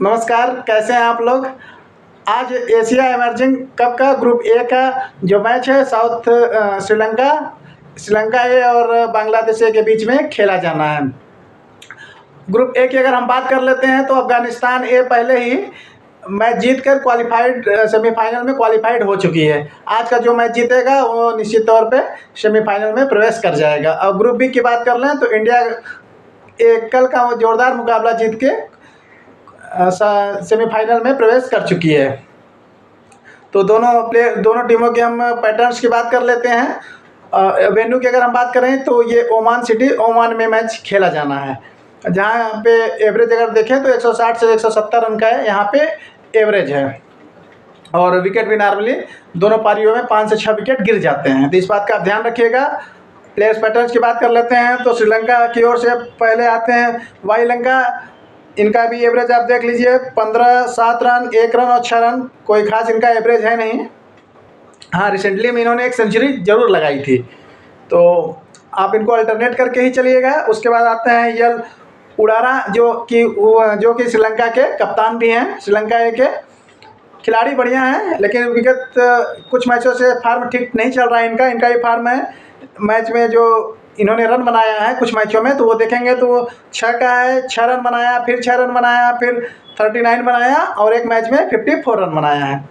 नमस्कार, कैसे हैं आप लोग। आज एशिया इमर्जिंग कप का ग्रुप ए का जो मैच है साउथ श्रीलंका ए और बांग्लादेश ए के बीच में खेला जाना है। ग्रुप ए की अगर हम बात कर लेते हैं तो अफगानिस्तान ए पहले ही मैच जीतकर क्वालिफाइड सेमीफाइनल में क्वालिफाइड हो चुकी है। आज का जो मैच जीतेगा वो निश्चित तौर पे सेमीफाइनल में प्रवेश कर जाएगा। और ग्रुप बी की बात कर लें तो इंडिया कल का वो जोरदार मुकाबला जीत के सेमीफाइनल में प्रवेश कर चुकी है। तो दोनों टीमों के हम पैटर्न्स की बात कर लेते हैं। वेन्यू की अगर हम बात करें तो ये ओमान में मैच खेला जाना है, जहाँ पे एवरेज अगर देखें तो 160 से 170 रन का है यहाँ पे एवरेज है। और विकेट भी नॉर्मली दोनों पारियों में 5 से 6 विकेट गिर जाते हैं, तो इस बात का आप ध्यान रखिएगा। प्लेयर्स पैटर्न्स की बात कर लेते हैं तो श्रीलंका की ओर से पहले आते हैं वाईलंका। इनका भी एवरेज आप देख लीजिए 15, 7 रन, 1 रन और 6 रन, कोई खास इनका एवरेज है नहीं। हाँ, रिसेंटली में इन्होंने एक सेंचुरी ज़रूर लगाई थी, तो आप इनको अल्टरनेट करके ही चलिएगा। उसके बाद आते हैं यल उडारा जो कि श्रीलंका के कप्तान भी हैं। श्रीलंका के खिलाड़ी बढ़िया हैं, लेकिन विगत कुछ मैचों से फार्म ठीक नहीं चल रहा है इनका ही फार्म है। मैच में जो इन्होंने रन बनाया है कुछ मैचों में तो वो देखेंगे तो वो 6 का है, 6 रन बनाया, फिर 6 रन बनाया, फिर 39 बनाया और एक मैच में 54 रन बनाया है।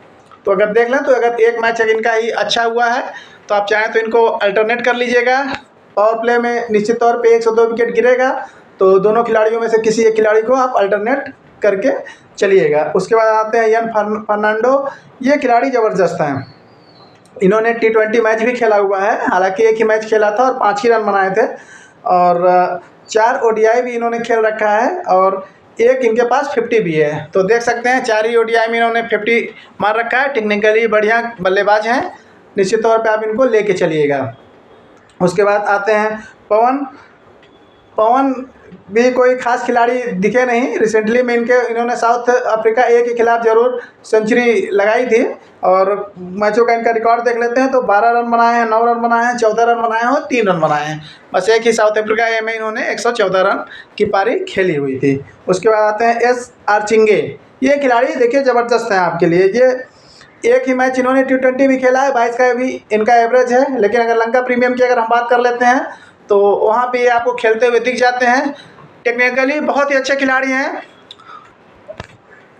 तो अगर देख लें तो अगर एक मैच इनका ही अच्छा हुआ है तो आप चाहें तो इनको अल्टरनेट कर लीजिएगा। पावर प्ले में निश्चित तौर पे 1 से 2 विकेट गिरेगा, तो दोनों खिलाड़ियों में से किसी एक खिलाड़ी को आप अल्टरनेट करके चलिएगा। उसके बाद आते हैं यन फर्नांडो। ये खिलाड़ी ज़बरदस्त हैं, इन्होंने T20 मैच भी खेला हुआ है, हालांकि एक ही मैच खेला था और 5 ही रन बनाए थे। और 4 ODI भी इन्होंने खेल रखा है और एक इनके पास 50 भी है। तो देख सकते हैं 4 ही ODI में इन्होंने 50 मार रखा है। टेक्निकली बढ़िया बल्लेबाज हैं, निश्चित तौर पे आप इनको लेके चलिएगा। उसके बाद आते हैं पवन भी कोई खास खिलाड़ी दिखे नहीं। रिसेंटली में इन्होंने साउथ अफ्रीका ए के खिलाफ ज़रूर सेंचुरी लगाई थी और मैचों का इनका रिकॉर्ड देख लेते हैं तो 12 रन बनाए हैं, 9 रन बनाए हैं, 14 रन बनाए हैं और 3 रन बनाए हैं। बस एक ही साउथ अफ्रीका ए में इन्होंने 114 रन की पारी खेली हुई थी। उसके बाद आते हैं SR चिंगे। ये खिलाड़ी देखिए ज़बरदस्त हैं आपके लिए। ये एक ही मैच इन्होंने T20 भी खेला है, 22 का भी इनका एवरेज है। लेकिन अगर लंका प्रीमियम की अगर हम बात कर लेते हैं तो वहाँ पे आपको खेलते हुए दिख जाते हैं। टेक्निकली बहुत ही अच्छे खिलाड़ी हैं।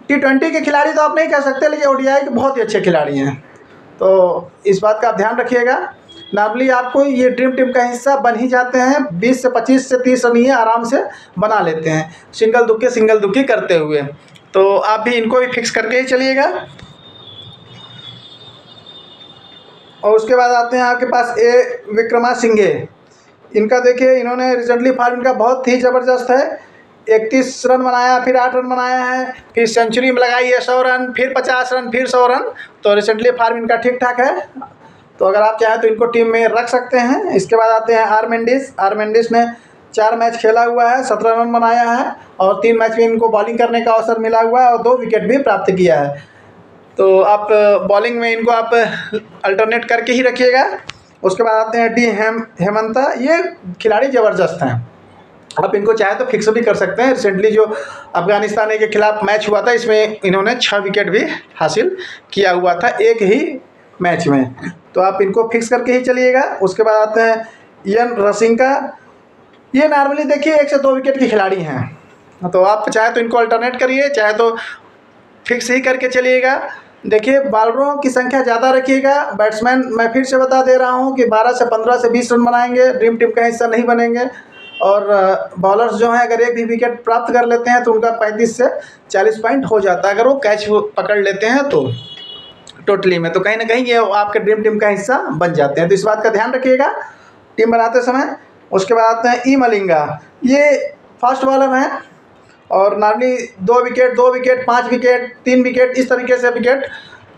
T20 के खिलाड़ी तो आप नहीं कह सकते, लेकिन ODI के बहुत ही अच्छे खिलाड़ी हैं, तो इस बात का आप ध्यान रखिएगा। नॉर्मली आपको ये ड्रीम टीम का हिस्सा बन ही जाते हैं, 20 से 25 से 30 रन ये आराम से बना लेते हैं सिंगल दुक्की करते हुए। तो आप भी इनको भी फिक्स करके ही चलिएगा। और उसके बाद आते हैं आपके पास विक्रमासिंघे। इनका देखिए इन्होंने रिसेंटली फार्म इनका बहुत ही ज़बरदस्त है। 31 रन बनाया, फिर 8 रन बनाया है, फिर सेंचुरी में लगाई है 100 रन, फिर 50 रन, फिर 100 रन। तो रिसेंटली फार्म इनका ठीक ठाक है, तो अगर आप चाहें तो इनको टीम में रख सकते हैं। इसके बाद आते हैं आर मेंडिस ने 4 मैच खेला हुआ है, 17 रन बनाया है और 3 मैच में इनको बॉलिंग करने का अवसर मिला हुआ है और 2 विकेट भी प्राप्त किया है। तो आप बॉलिंग में इनको आप अल्टरनेट करके ही रखिएगा। उसके बाद आते हैं हेमंता। ये खिलाड़ी ज़बरदस्त हैं, आप इनको चाहे तो फिक्स भी कर सकते हैं। रिसेंटली जो अफगानिस्तान के खिलाफ मैच हुआ था इसमें इन्होंने 6 विकेट भी हासिल किया हुआ था एक ही मैच में, तो आप इनको फिक्स करके ही चलिएगा। उसके बाद आते हैं यन रसिंका। ये नॉर्मली देखिए 1 से 2 विकेट के खिलाड़ी हैं, तो आप चाहे तो इनको अल्टरनेट करिए, चाहे तो फिक्स ही करके चलिएगा। देखिए बॉलरों की संख्या ज़्यादा रखिएगा। बैट्समैन मैं फिर से बता दे रहा हूँ कि 12 से 15 से 20 रन बनाएंगे, ड्रीम टीम का हिस्सा नहीं बनेंगे। और बॉलर्स जो हैं अगर एक भी विकेट प्राप्त कर लेते हैं तो उनका 35 से 40 पॉइंट हो जाता है, अगर वो कैच पकड़ लेते हैं तो टोटली में, तो कहीं ना कहीं ये आपके ड्रीम टीम का हिस्सा बन जाते हैं। तो इस बात का ध्यान रखिएगा टीम बनाते समय। उसके बाद आते हैं मलिंगा। ये फास्ट बॉलर हैं और नॉर्मली 2 विकेट, 5 विकेट, 3 विकेट, इस तरीके से विकेट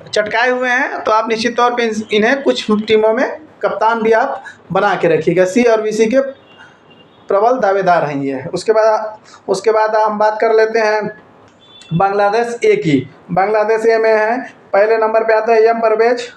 चटकाए हुए हैं। तो आप निश्चित तौर पे इन्हें कुछ टीमों में कप्तान भी आप बना के रखिएगा। C और VC के प्रबल दावेदार हैं ये। उसके बाद हम बात कर लेते हैं बांग्लादेश ए की। बांग्लादेश ए में है पहले नंबर पे आता है यम परवेज।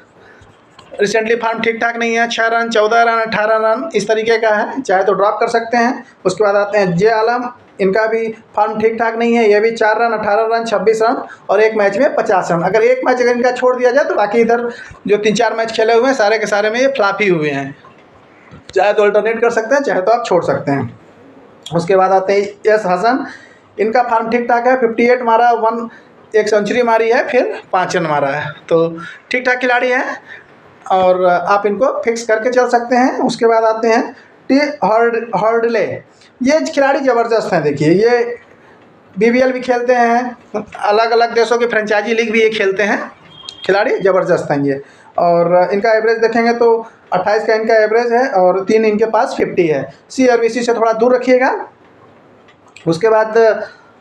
रिसेंटली फार्म ठीक ठाक नहीं है, 6 रन, 14 रन, 18 रन इस तरीके का है, चाहे तो ड्रॉप कर सकते हैं। उसके बाद आते हैं जे आलम। इनका भी फॉर्म ठीक ठाक नहीं है। ये भी 4 रन, 18 रन, 26 रन और एक मैच में 50 रन। अगर एक मैच अगर इनका छोड़ दिया जाए तो बाकी इधर जो 3-4 मैच खेले हुए हैं सारे के सारे में ये फ्लॉप ही हुए हैं। चाहे तो अल्टरनेट कर सकते हैं, चाहे तो आप छोड़ सकते हैं। उसके बाद आते हैं एस हसन। इनका फॉर्म ठीक ठाक है, 58 मारा, एक सेंचुरी मारी है, फिर 5 रन मारा है, तो ठीक ठाक खिलाड़ी हैं और आप इनको फिक्स करके चल सकते हैं। उसके बाद आते हैं टी हॉर्डले। ये खिलाड़ी ज़बरदस्त हैं। देखिए ये BBL भी खेलते हैं, अलग अलग देशों की फ्रेंचाइजी लीग भी ये खेलते हैं। खिलाड़ी ज़बरदस्त हैं ये। और इनका एवरेज देखेंगे तो 28 का इनका एवरेज है और 3 इनके पास 50 है। C और VC से थोड़ा दूर रखिएगा। उसके बाद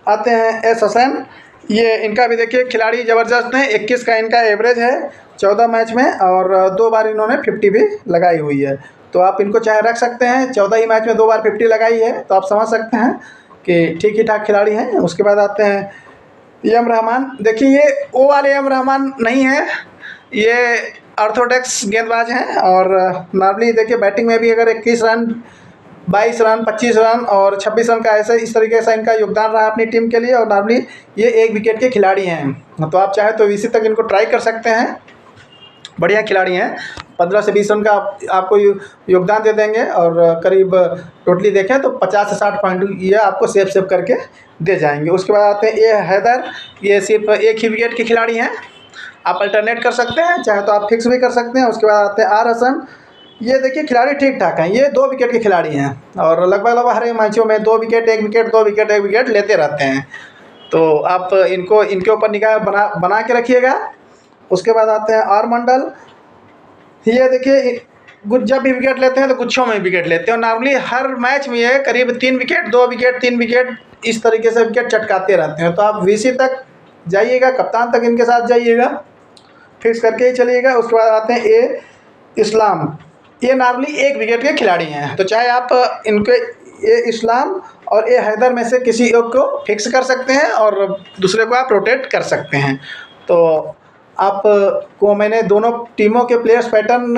आते हैं एस हसन। ये इनका भी देखिए खिलाड़ी ज़बरदस्त हैं। 21 का इनका एवरेज है 14 मैच में और 2 बार इन्होंने 50 भी लगाई हुई है। तो आप इनको चाहे रख सकते हैं, 14 ही मैच में 2 बार 50 लगाई है, तो आप समझ सकते हैं कि ठीक ही ठाक खिलाड़ी हैं। उसके बाद आते हैं AM रहमान। देखिए ये वो वाले AM रहमान नहीं है, ये ऑर्थोडॉक्स गेंदबाज हैं और नॉर्मली देखिए बैटिंग में भी अगर 21 रन, 22 रन, 25 रन और 26 रन का ऐसे इस तरीके से इनका योगदान रहा अपनी टीम के लिए। और नॉर्मली ये 1 विकेट के खिलाड़ी हैं, तो आप चाहे तो VC तक इनको ट्राई कर सकते हैं। बढ़िया खिलाड़ी हैं, 15 से 20 रन का आपको योगदान दे देंगे और करीब टोटली देखें तो 50 से 60 पॉइंट ये आपको सेव करके दे जाएंगे। उसके बाद आते हैं ए हैदर। ये सिर्फ 1 ही विकेट के खिलाड़ी हैं, आप अल्टरनेट कर सकते हैं, चाहे तो आप फिक्स भी कर सकते हैं। उसके बाद आते हैं आर हसन। ये देखिए खिलाड़ी ठीक ठाक हैं, ये 2 विकेट के खिलाड़ी हैं और लगभग हर एक मैचों में 2 विकेट, 1 विकेट, 2 विकेट, 1 विकेट लेते रहते हैं। तो आप इनके ऊपर निगाह बना के रखिएगा। उसके बाद आते हैं आर मंडल। ये देखिए जब भी विकेट लेते हैं तो गुच्छों में विकेट लेते हैं और नॉर्मली हर मैच में ये करीब 3 विकेट, 2 विकेट, 3 विकेट इस तरीके से विकेट चटकाते रहते हैं। तो आप VC तक जाइएगा, कप्तान तक इनके साथ जाइएगा, फिक्स करके ही चलिएगा। उसके बाद आते हैं ए इस्लाम। ये नॉर्मली 1 विकेट के खिलाड़ी हैं, तो चाहे आप इनके ए इस्लाम और ए हैदर में से किसी एक को फिक्स कर सकते हैं और दूसरे को आप रोटेट कर सकते हैं। तो आपको मैंने दोनों टीमों के प्लेयर्स पैटर्न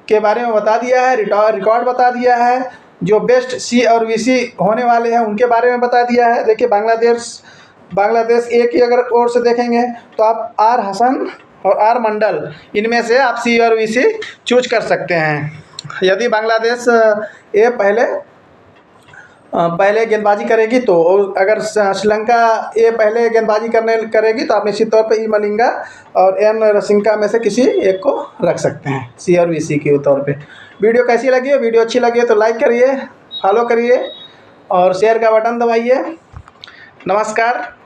के बारे में बता दिया है, रिकॉर्ड बता दिया है, जो बेस्ट C और VC होने वाले हैं उनके बारे में बता दिया है। देखिए बांग्लादेश एक ही अगर ओर से देखेंगे तो आप आर हसन और आर मंडल इनमें से आप C और VC चूज कर सकते हैं। यदि बांग्लादेश ये पहले गेंदबाजी करेगी तो, अगर श्रीलंका ये पहले गेंदबाजी करेगी तो आप निश्चित तौर पे ई मलिंगा और एन रसिंका में से किसी एक को रख सकते हैं C और VC के तौर पे। वीडियो कैसी लगी है? वीडियो अच्छी लगी है तो लाइक करिए, फॉलो करिए और शेयर का बटन दबाइए। नमस्कार।